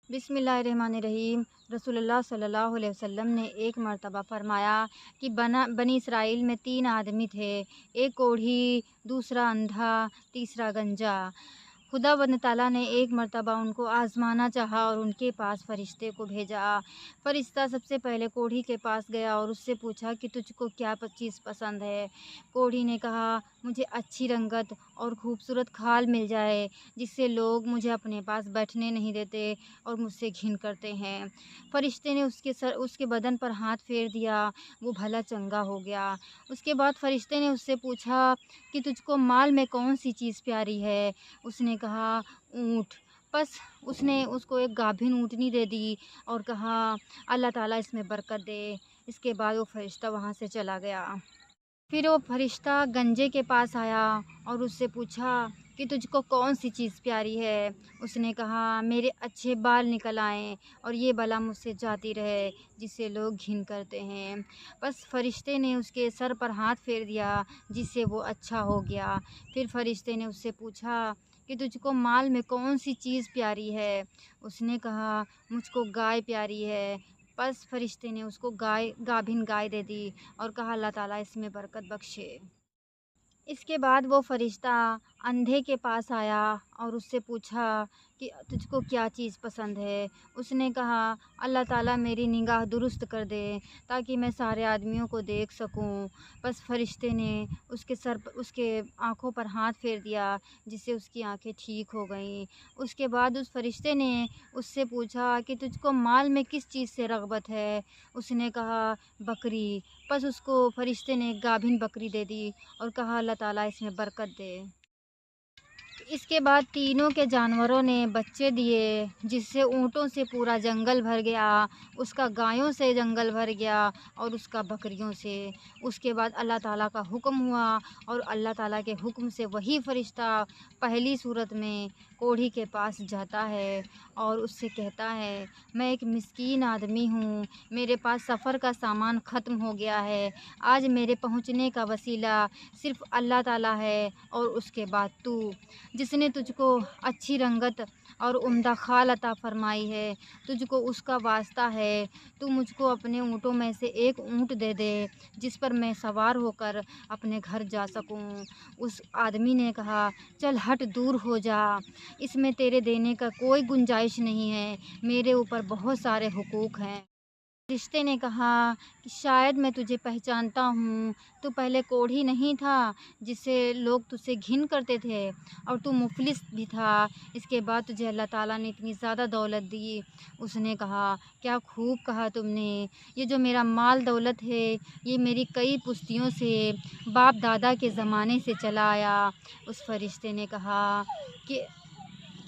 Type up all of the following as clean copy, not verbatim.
بسم اللہ الرحمن الرحیم۔ رسول اللہ صلی اللہ علیہ وسلم نے ایک مرتبہ فرمایا کہ بنی اسرائیل میں 3 آدمی تھے، ایک کوڑھی، دوسرا اندھا، تیسرا گنجا۔ خدا بند تعالیٰ نے ایک مرتبہ ان کو آزمانا چاہا اور ان کے پاس فرشتے کو بھیجا۔ فرشتہ سب سے پہلے کوڑھی کے پاس گیا اور اس سے پوچھا کہ تجھ کو کیا چیز پسند ہے۔ کوڑھی نے کہا، مجھے اچھی رنگت اور خوبصورت کھال مل جائے جس سے لوگ مجھے اپنے پاس بیٹھنے نہیں دیتے اور مجھ سے گھن کرتے ہیں۔ فرشتے نے اس کے بدن پر ہاتھ پھیر دیا، وہ بھلا چنگا ہو گیا۔ اس کے بعد فرشتے نے اس سے پوچھا کہ تجھ کو مال میں کون سی چیز پیاری ہے؟ اس نے کہا، اونٹ۔ بس اس نے اس کو ایک گابھن اونٹنی دے دی اور کہا، اللہ تعالیٰ اس میں برکت دے۔ اس کے بعد وہ فرشتہ وہاں سے چلا گیا۔ پھر وہ فرشتہ گنجے کے پاس آیا اور اس سے پوچھا کہ تجھ کو کون سی چیز پیاری ہے؟ اس نے کہا، میرے اچھے بال نکل آئیں اور یہ بلا مجھ سے جاتی رہے جسے لوگ گھن کرتے ہیں۔ بس فرشتے نے اس کے سر پر ہاتھ پھیر دیا جس سے وہ اچھا ہو گیا۔ پھر فرشتے نے اس سے پوچھا کہ تجھ کو مال میں کون سی چیز پیاری ہے؟ اس نے کہا، مجھ کو گائے پیاری ہے۔ بس فرشتے نے اس کو گابھن گائے دے دی اور کہا، اللہ تعالیٰ اس میں برکت بخشے۔ اس کے بعد وہ فرشتہ اندھے کے پاس آیا اور اس سے پوچھا کہ تجھ کو کیا چیز پسند ہے؟ اس نے کہا، اللہ تعالیٰ میری نگاہ درست کر دے تاکہ میں سارے آدمیوں کو دیکھ سکوں۔ بس فرشتے نے اس کے آنکھوں پر ہاتھ پھیر دیا جس سے اس کی آنکھیں ٹھیک ہو گئیں۔ اس کے بعد اس فرشتے نے اس سے پوچھا کہ تجھ کو مال میں کس چیز سے رغبت ہے؟ اس نے کہا، بکری۔ بس اس کو فرشتے نے ایک گابھن بکری دے دی اور کہا، اللہ تعالیٰ اس میں برکت دے۔ اس کے بعد تینوں کے جانوروں نے بچے دیے جس سے اونٹوں سے پورا جنگل بھر گیا، اس کا گایوں سے جنگل بھر گیا اور اس کا بکریوں سے۔ اس کے بعد اللہ تعالیٰ کا حکم ہوا اور اللہ تعالیٰ کے حکم سے وہی فرشتہ پہلی صورت میں کوڑھی کے پاس جاتا ہے اور اس سے کہتا ہے، میں ایک مسکین آدمی ہوں، میرے پاس سفر کا سامان ختم ہو گیا ہے، آج میرے پہنچنے کا وسیلہ صرف اللہ تعالیٰ ہے اور اس کے بعد تو، جس نے تجھ کو اچھی رنگت اور عمدہ کھال عطا فرمائی ہے، تجھ کو اس کا واسطہ ہے، تو مجھ کو اپنے اونٹوں میں سے ایک اونٹ دے دے جس پر میں سوار ہو کر اپنے گھر جا سکوں۔ اس آدمی نے کہا، چل ہٹ، دور ہو جا، اس میں تیرے دینے کا کوئی گنجائش نہیں ہے، میرے اوپر بہت سارے حقوق ہیں۔ فرشتے نے کہا کہ شاید میں تجھے پہچانتا ہوں، تو پہلے کوڑھی نہیں تھا جس سے لوگ تجھ سے گھن کرتے تھے اور تو مفلس بھی تھا، اس کے بعد تجھے اللہ تعالیٰ نے اتنی زیادہ دولت دی۔ اس نے کہا، کیا خوب کہا تم نے، یہ جو میرا مال دولت ہے یہ میری کئی پشتیوں سے باپ دادا کے زمانے سے چلا آیا۔ اس فرشتے نے کہا کہ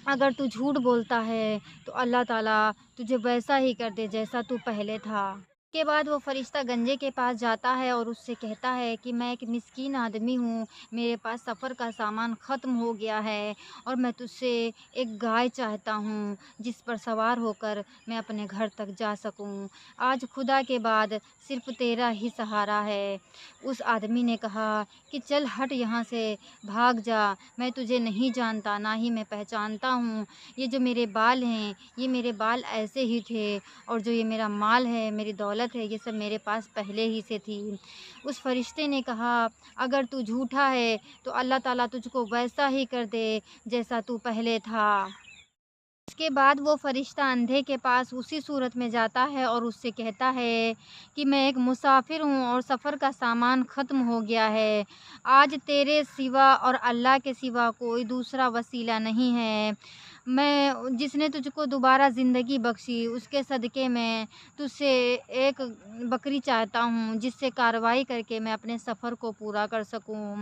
اگر تو جھوٹ بولتا ہے تو اللہ تعالیٰ تجھے ویسا ہی کر دے جیسا تو پہلے تھا۔ اس کے بعد وہ فرشتہ گنجے کے پاس جاتا ہے اور اس سے کہتا ہے کہ میں ایک مسکین آدمی ہوں، میرے پاس سفر کا سامان ختم ہو گیا ہے اور میں تجھ سے ایک گائے چاہتا ہوں جس پر سوار ہو کر میں اپنے گھر تک جا سکوں، آج خدا کے بعد صرف تیرا ہی سہارا ہے۔ اس آدمی نے کہا کہ چل ہٹ یہاں سے، بھاگ جا، میں تجھے نہیں جانتا نہ ہی میں پہچانتا ہوں، یہ جو میرے بال ہیں یہ میرے بال ایسے ہی تھے اور جو یہ میرا مال ہے، میری دولت ہے، یہ سب میرے پاس پہلے ہی سے تھی۔ اس فرشتے نے کہا، اگر تو جھوٹا ہے تو اللہ تعالیٰ تجھ کو ویسا ہی کر دے جیسا تو پہلے تھا۔ اس کے بعد وہ فرشتہ اندھے کے پاس اسی صورت میں جاتا ہے اور اس سے کہتا ہے کہ میں ایک مسافر ہوں اور سفر کا سامان ختم ہو گیا ہے، آج تیرے سوا اور اللہ کے سوا کوئی دوسرا وسیلہ نہیں ہے، میں جس نے تجھ کو دوبارہ زندگی بخشی اس کے صدقے میں تجھ سے ایک بکری چاہتا ہوں جس سے کارروائی کر کے میں اپنے سفر کو پورا کر سکوں۔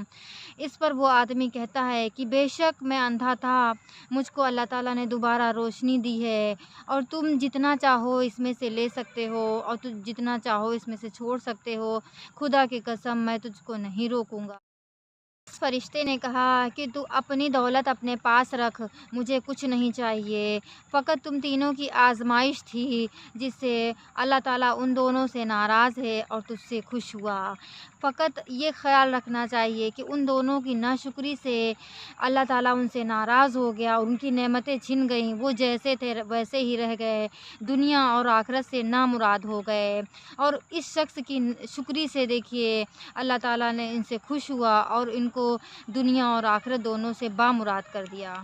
اس پر وہ آدمی کہتا ہے کہ بے شک میں اندھا تھا، مجھ کو اللہ تعالیٰ نے دوبارہ روشنی دی ہے اور تم جتنا چاہو اس میں سے لے سکتے ہو اور تم جتنا چاہو اس میں سے چھوڑ سکتے ہو، خدا کی قسم میں تجھ کو نہیں روکوں گا۔ اس فرشتے نے کہا کہ تو اپنی دولت اپنے پاس رکھ، مجھے کچھ نہیں چاہیے، فقط تم تینوں کی آزمائش تھی جس سے اللہ تعالیٰ ان دونوں سے ناراض ہے اور تجھ سے خوش ہوا۔ فقط یہ خیال رکھنا چاہیے کہ ان دونوں کی ناشکری سے اللہ تعالیٰ ان سے ناراض ہو گیا، ان کی نعمتیں چھن گئیں، وہ جیسے تھے ویسے ہی رہ گئے، دنیا اور آخرت سے نامراد ہو گئے۔ اور اس شخص کی شکری سے دیکھیے اللہ تعالیٰ نے ان سے خوش ہوا اور ان کو دنیا اور آخرت دونوں سے بامراد کر دیا۔